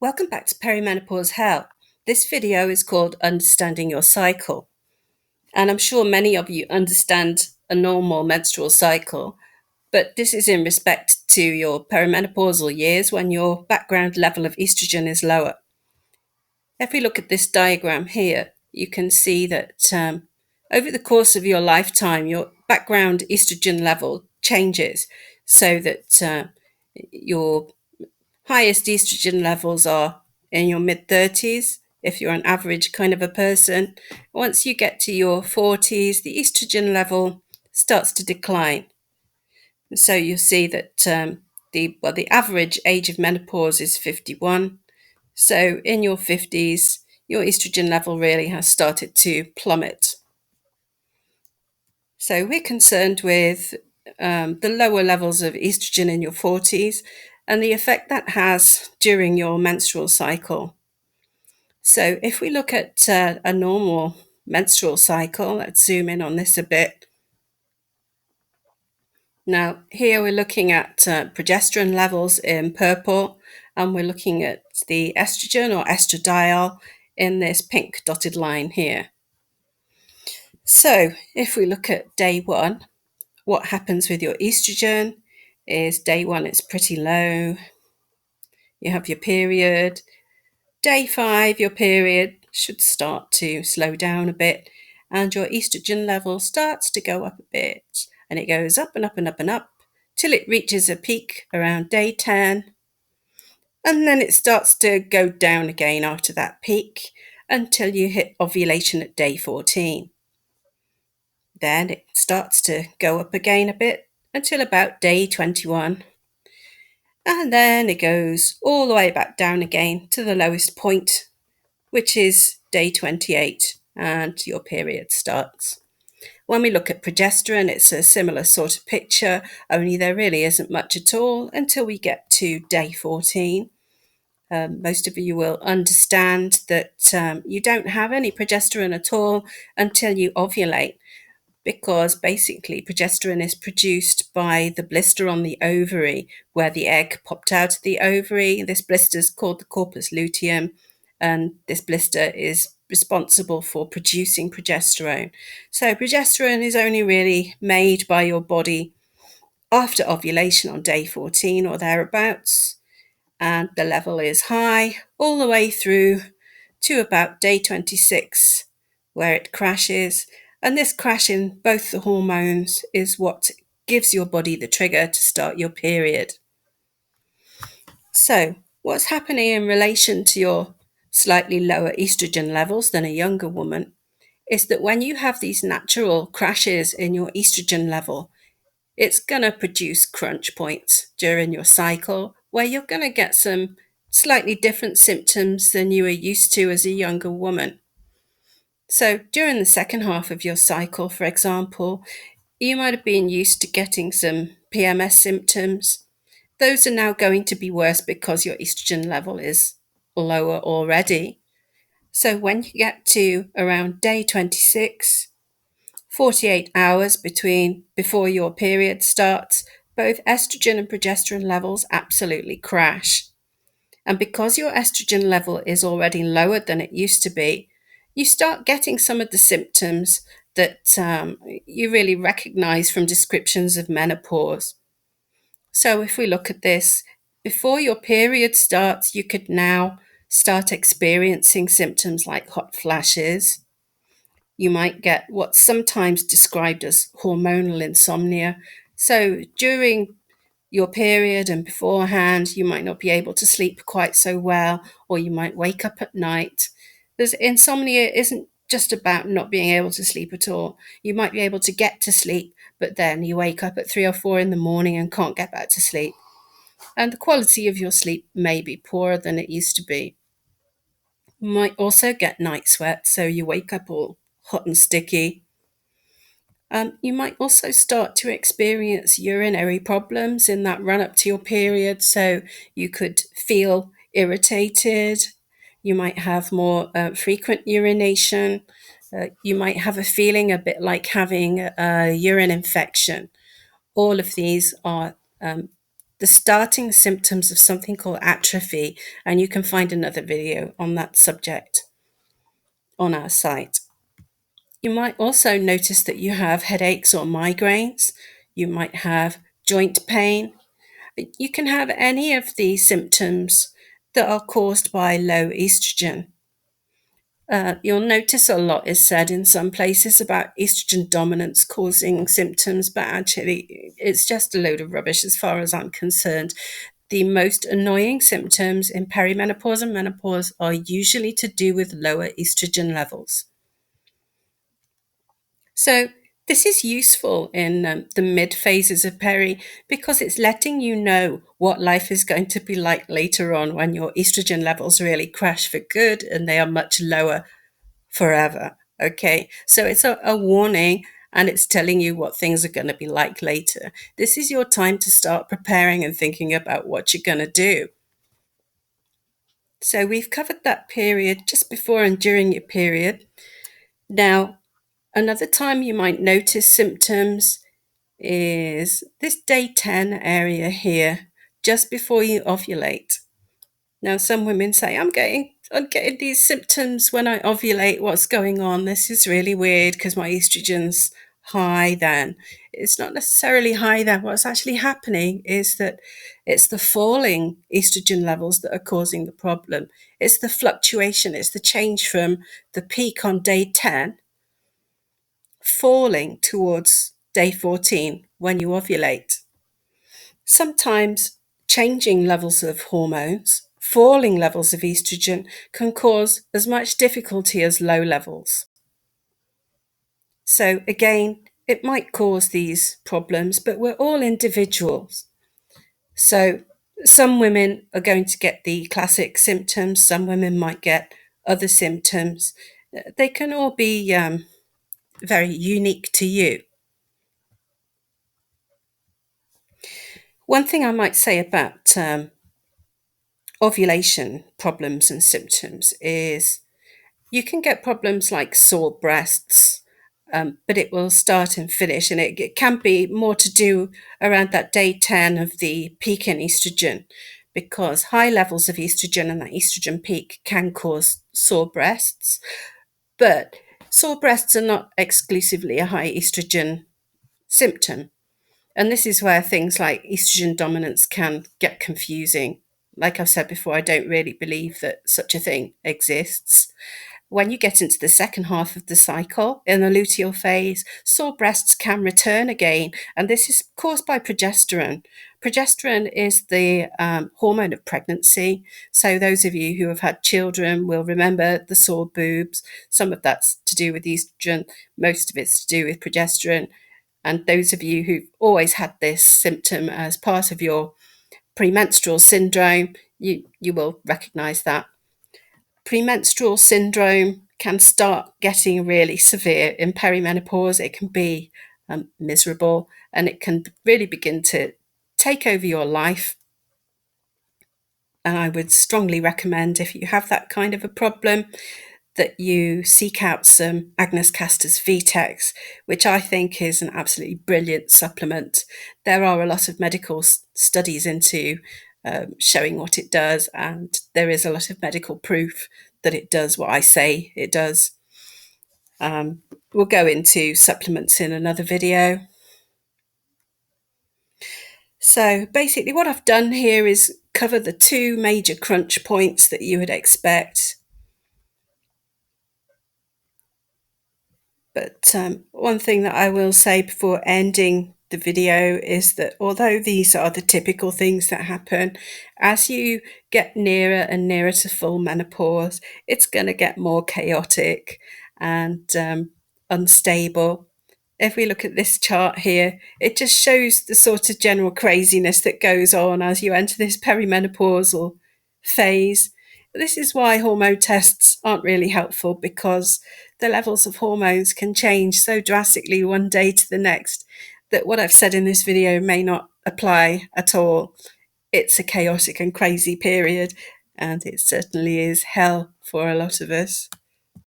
Welcome back to Perimenopause Hell. This video is called Understanding Your Cycle. And I'm sure many of you understand a normal menstrual cycle, but this is in respect to your perimenopausal years when your background level of estrogen is lower. If we look at this diagram here, you can see that over the course of your lifetime, your background estrogen level changes so that your highest estrogen levels are in your mid-30s if you're an average kind of a person. Once you get to your 40s, the estrogen level starts to decline. So you'll see that the average age of menopause is 51. So in your 50s, your estrogen level really has started to plummet. So we're concerned with the lower levels of estrogen in your 40s and the effect that has during your menstrual cycle. So if we look at a normal menstrual cycle, let's zoom in on this a bit. Now here we're looking at progesterone levels in purple, and we're looking at the estrogen or estradiol in this pink dotted line here. So if we look at day one, what happens with your estrogen is day one, it's pretty low. You have your period. Day 5, your period should start to slow down a bit, and your estrogen level starts to go up a bit, and it goes up and up and up and up till it reaches a peak around day 10, and then it starts to go down again after that peak until you hit ovulation at day 14. Then it starts to go up again a bit until about day 21. And then it goes all the way back down again to the lowest point, which is day 28, and your period starts. When we look at progesterone, it's a similar sort of picture, only there really isn't much at all until we get to day 14. Most of you will understand that you don't have any progesterone at all until you ovulate, because basically progesterone is produced by the blister on the ovary where the egg popped out of the ovary. This blister is called the corpus luteum, and this blister is responsible for producing progesterone. So progesterone is only really made by your body after ovulation on day 14 or thereabouts, and the level is high all the way through to about day 26, where it crashes. And this crash in both the hormones is what gives your body the trigger to start your period. So what's happening in relation to your slightly lower estrogen levels than a younger woman is that when you have these natural crashes in your estrogen level, it's going to produce crunch points during your cycle where you're going to get some slightly different symptoms than you are used to as a younger woman. So during the second half of your cycle, for example, you might have been used to getting some PMS symptoms. Those are now going to be worse because your estrogen level is lower already. So when you get to around day 26, 48 hours before your period starts, both estrogen and progesterone levels absolutely crash. And because your estrogen level is already lower than it used to be, you start getting some of the symptoms that you really recognize from descriptions of menopause. So if we look at this, before your period starts, you could now start experiencing symptoms like hot flashes. You might get what's sometimes described as hormonal insomnia. So during your period and beforehand, you might not be able to sleep quite so well, or you might wake up at night. There's insomnia isn't just about not being able to sleep at all. You might be able to get to sleep, but then you wake up at 3 or 4 in the morning and can't get back to sleep. And the quality of your sleep may be poorer than it used to be. You might also get night sweat, so you wake up all hot and sticky. You might also start to experience urinary problems in that run up to your period, so you could feel irritated. You might have more frequent urination. You might have a feeling a bit like having a urine infection. All of these are the starting symptoms of something called atrophy, and you can find another video on that subject on our site. You might also notice that you have headaches or migraines. You might have joint pain. You can have any of these symptoms that are caused by low estrogen. You'll notice a lot is said in some places about estrogen dominance causing symptoms, but actually it's just a load of rubbish as far as I'm concerned. The most annoying symptoms in perimenopause and menopause are usually to do with lower estrogen levels. So this is useful in the mid phases of peri because it's letting you know what life is going to be like later on when your estrogen levels really crash for good and they are much lower forever. Okay, so it's a warning and it's telling you what things are going to be like later. This is your time to start preparing and thinking about what you're going to do. So we've covered that period just before and during your period. Now, another time you might notice symptoms is this day 10 area here, just before you ovulate. Now, some women say, I'm getting these symptoms when I ovulate. What's going on? This is really weird because my estrogen's high then. It's not necessarily high then. What's actually happening is that it's the falling estrogen levels that are causing the problem. It's the fluctuation, it's the change from the peak on day 10 falling towards day 14 when you ovulate. Sometimes changing levels of hormones, falling levels of estrogen can cause as much difficulty as low levels. So again, it might cause these problems, but we're all individuals. So some women are going to get the classic symptoms, some women might get other symptoms. They can all be very unique to you. One thing I might say about ovulation problems and symptoms is you can get problems like sore breasts, but it will start and finish, and it can be more to do around that day 10 of the peak in estrogen, because high levels of estrogen and that estrogen peak can cause sore breasts. But sore breasts are not exclusively a high estrogen symptom. And this is where things like estrogen dominance can get confusing. Like I've said before, I don't really believe that such a thing exists. When you get into the second half of the cycle, in the luteal phase, sore breasts can return again, and this is caused by progesterone. Progesterone is the hormone of pregnancy. So those of you who have had children will remember the sore boobs. Some of that's to do with estrogen, most of it's to do with progesterone. And those of you who've always had this symptom as part of your premenstrual syndrome, you will recognize that. Premenstrual syndrome can start getting really severe in perimenopause. It can be miserable, and it can really begin to take over your life. And I would strongly recommend, if you have that kind of a problem, that you seek out some Agnes Castor's VTEX, which I think is an absolutely brilliant supplement. There are a lot of medical studies into showing what it does, and there is a lot of medical proof that it does what I say it does. We'll go into supplements in another video. So basically what I've done here is cover the two major crunch points that you would expect. But one thing that I will say before ending the video is that although these are the typical things that happen, as you get nearer and nearer to full menopause, it's going to get more chaotic and unstable. If we look at this chart here, it just shows the sort of general craziness that goes on as you enter this perimenopausal phase. This is why hormone tests aren't really helpful, because the levels of hormones can change so drastically one day to the next that what I've said in this video may not apply at all. It's a chaotic and crazy period, and it certainly is hell for a lot of us.